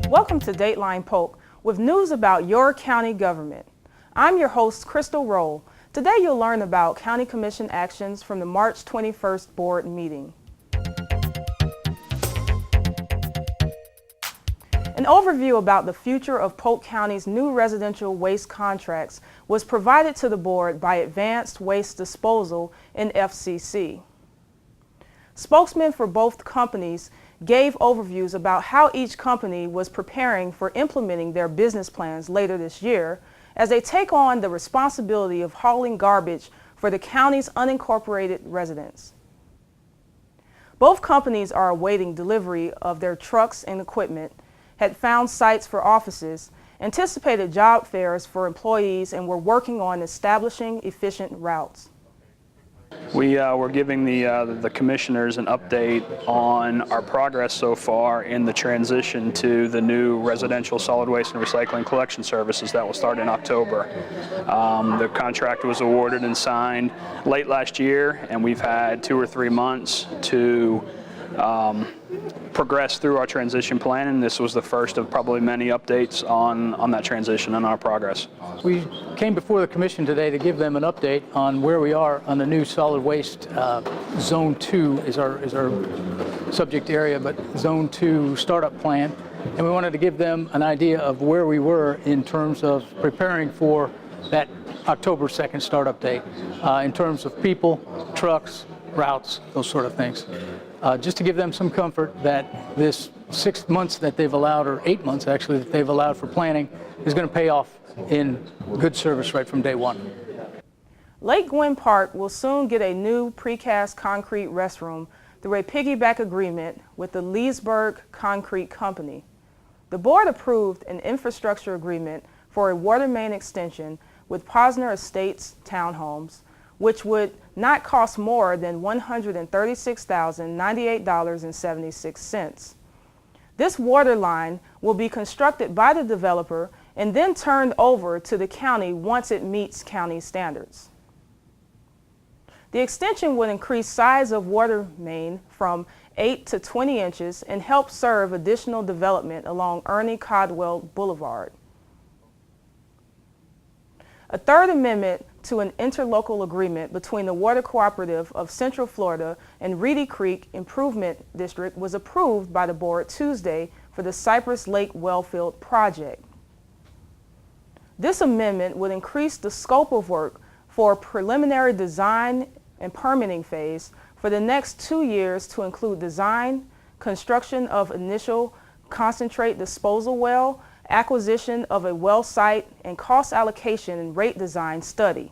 Welcome to Dateline Polk with news about your county government. I'm your host, Crystal Roll. Today you'll learn about County Commission actions from the March 21st board meeting. An overview about the future of Polk County's new residential waste contracts was provided to the board by Advanced Waste Disposal and FCC. Spokesmen for both companies gave overviews about how each company was preparing for implementing their business plans later this year as they take on the responsibility of hauling garbage for the county's unincorporated residents. Both companies are awaiting delivery of their trucks and equipment, had found sites for offices, anticipated job fairs for employees, and were working on establishing efficient routes. We're giving the commissioners an update on our progress so far in the transition to the new residential solid waste and recycling collection services that will start in October. The contract was awarded and signed late last year, and we've had 2 or 3 months to progress through our transition plan, and this was the first of probably many updates on that transition and our progress. We came before the Commission today to give them an update on where we are on the new solid waste. Zone 2 is our subject area, but Zone 2 startup plan, and we wanted to give them an idea of where we were in terms of preparing for that October 2nd startup date, in terms of people, trucks, routes, those sort of things. Just to give them some comfort that this 6 months that they've allowed, or 8 months actually, that they've allowed for planning is going to pay off in good service right from day one. Lake Gwynn Park will soon get a new precast concrete restroom through a piggyback agreement with the Leesburg Concrete Company. The board approved an infrastructure agreement for a water main extension with Posner Estates Townhomes, which would not cost more than $136,098.76. This water line will be constructed by the developer and then turned over to the county once it meets county standards. The extension would increase size of water main from 8 to 20 inches and help serve additional development along Ernie Codwell Boulevard. A third amendment to an interlocal agreement between the Water Cooperative of Central Florida and Reedy Creek Improvement District was approved by the board Tuesday for the Cypress Lake Wellfield project. This amendment would increase the scope of work for a preliminary design and permitting phase for the next 2 years to include design, construction of initial concentrate disposal well, acquisition of a well site, and cost allocation and rate design study.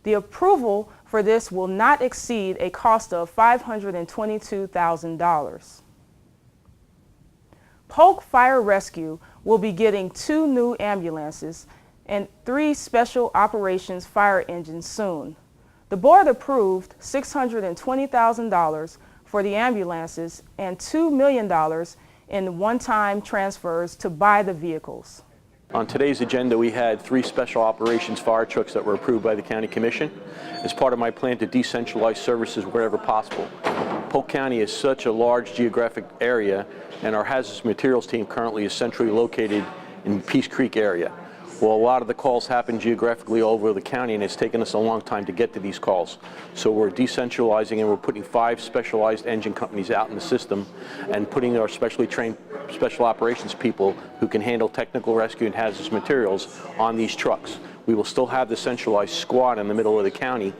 The approval for this will not exceed a cost of $522,000. Polk Fire Rescue will be getting 2 new ambulances and 3 special operations fire engines soon. The board approved $620,000 for the ambulances and $2 million in one-time transfers to buy the vehicles. On today's agenda, we had 3 special operations fire trucks that were approved by the County Commission as part of my plan to decentralize services wherever possible. Polk County is such a large geographic area, and our hazardous materials team currently is centrally located in Peace Creek area. Well, a lot of the calls happen geographically all over the county, and it's taken us a long time to get to these calls. So we're decentralizing, and we're putting 5 specialized engine companies out in the system and putting our specially trained special operations people who can handle technical rescue and hazardous materials on these trucks. We will still have the centralized squad in the middle of the county,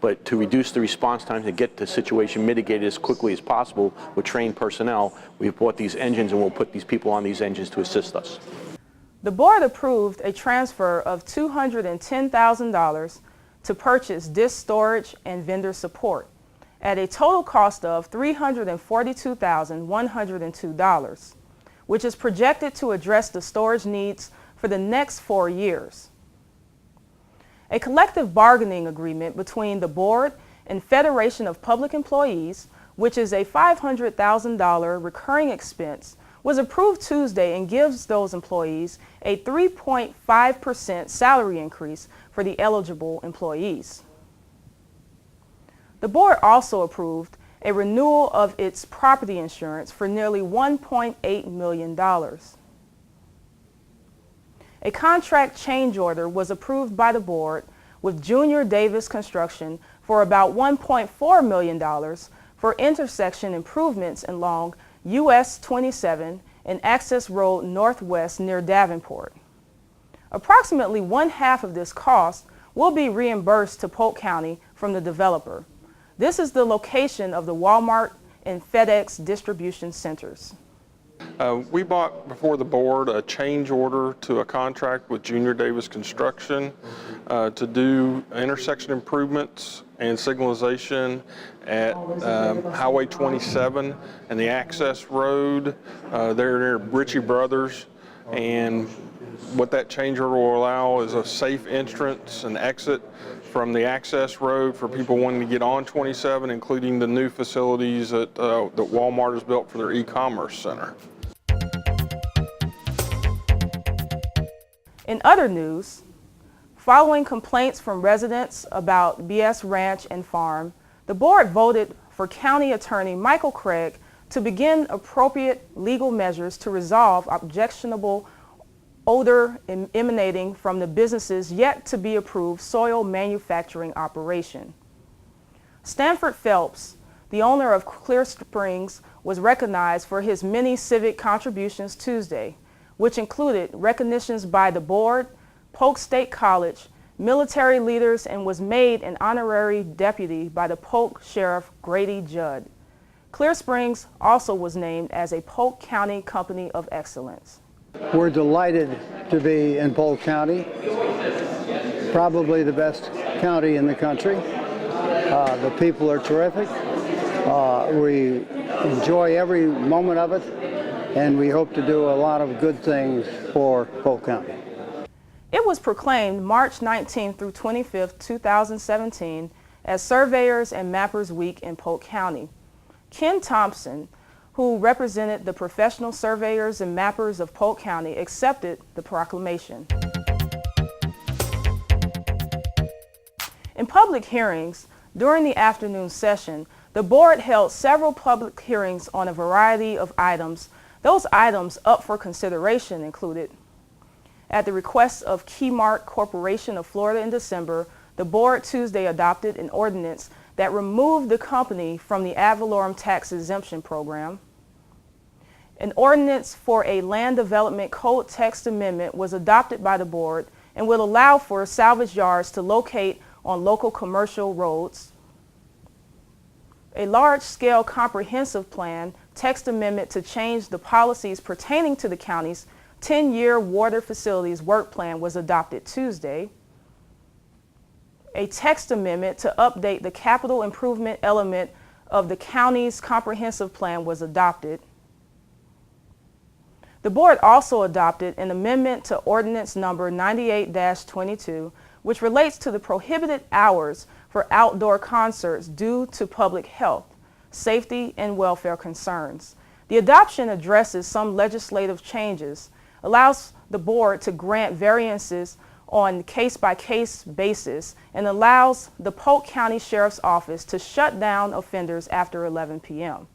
but to reduce the response time to get the situation mitigated as quickly as possible with trained personnel, we've bought these engines and we'll put these people on these engines to assist us. The board approved a transfer of $210,000 to purchase disk storage and vendor support at a total cost of $342,102, which is projected to address the storage needs for the next 4 years. A collective bargaining agreement between the board and Federation of Public Employees, which is a $500,000 recurring expense, was approved Tuesday and gives those employees a 3.5% salary increase for the eligible employees. The board also approved a renewal of its property insurance for nearly $1.8 million. A contract change order was approved by the board with Junior Davis Construction for about $1.4 million for intersection improvements along US 27 and Access Road Northwest near Davenport. Approximately one-half of this cost will be reimbursed to Polk County from the developer. This is the location of the Walmart and FedEx distribution centers. We brought before the board a change order to a contract with Junior Davis Construction to do intersection improvements and signalization at Highway 27 and the access road there near Ritchie Brothers. And what that change order will allow is a safe entrance and exit from the access road for people wanting to get on 27, including the new facilities that Walmart has built for their e-commerce center. In other news, following complaints from residents about BS Ranch and Farm, the board voted for County Attorney Michael Craig to begin appropriate legal measures to resolve objectionable odor emanating from the business's yet to be approved soil manufacturing operation. Stanford Phelps, the owner of Clear Springs, was recognized for his many civic contributions Tuesday, which included recognitions by the board, Polk State College, military leaders, and was made an honorary deputy by the Polk Sheriff Grady Judd. Clear Springs also was named as a Polk County Company of Excellence. We're delighted to be in Polk County, probably the best county in the country. The people are terrific. We enjoy every moment of it, and we hope to do a lot of good things for Polk County. It was proclaimed March 19th through 25th, 2017 as Surveyors and Mappers Week in Polk County. Ken Thompson, who represented the professional surveyors and mappers of Polk County, accepted the proclamation. In public hearings, during the afternoon session, the board held several public hearings on a variety of items. Those items up for consideration included: at the request of Keymark Corporation of Florida in December, the board Tuesday adopted an ordinance that removed the company from the ad valorem tax exemption program. An ordinance for a land development code text amendment was adopted by the board and will allow for salvage yards to locate on local commercial roads. A large-scale comprehensive plan text amendment to change the policies pertaining to the county's 10-year water facilities work plan was adopted Tuesday. A text amendment to update the capital improvement element of the county's comprehensive plan was adopted. The board also adopted an amendment to ordinance number 98-22, which relates to the prohibited hours for outdoor concerts due to public health, safety, and welfare concerns. The adoption addresses some legislative changes, allows the board to grant variances on case-by-case basis, and allows the Polk County Sheriff's Office to shut down offenders after 11 p.m.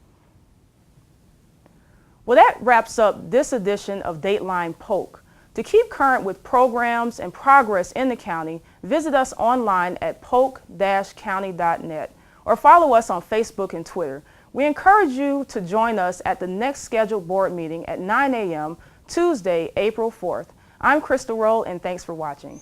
Well, that wraps up this edition of Dateline Polk. To keep current with programs and progress in the county, visit us online at polk-county.net or follow us on Facebook and Twitter. We encourage you to join us at the next scheduled board meeting at 9 a.m. Tuesday, April 4th. I'm Crystal Roll, and thanks for watching.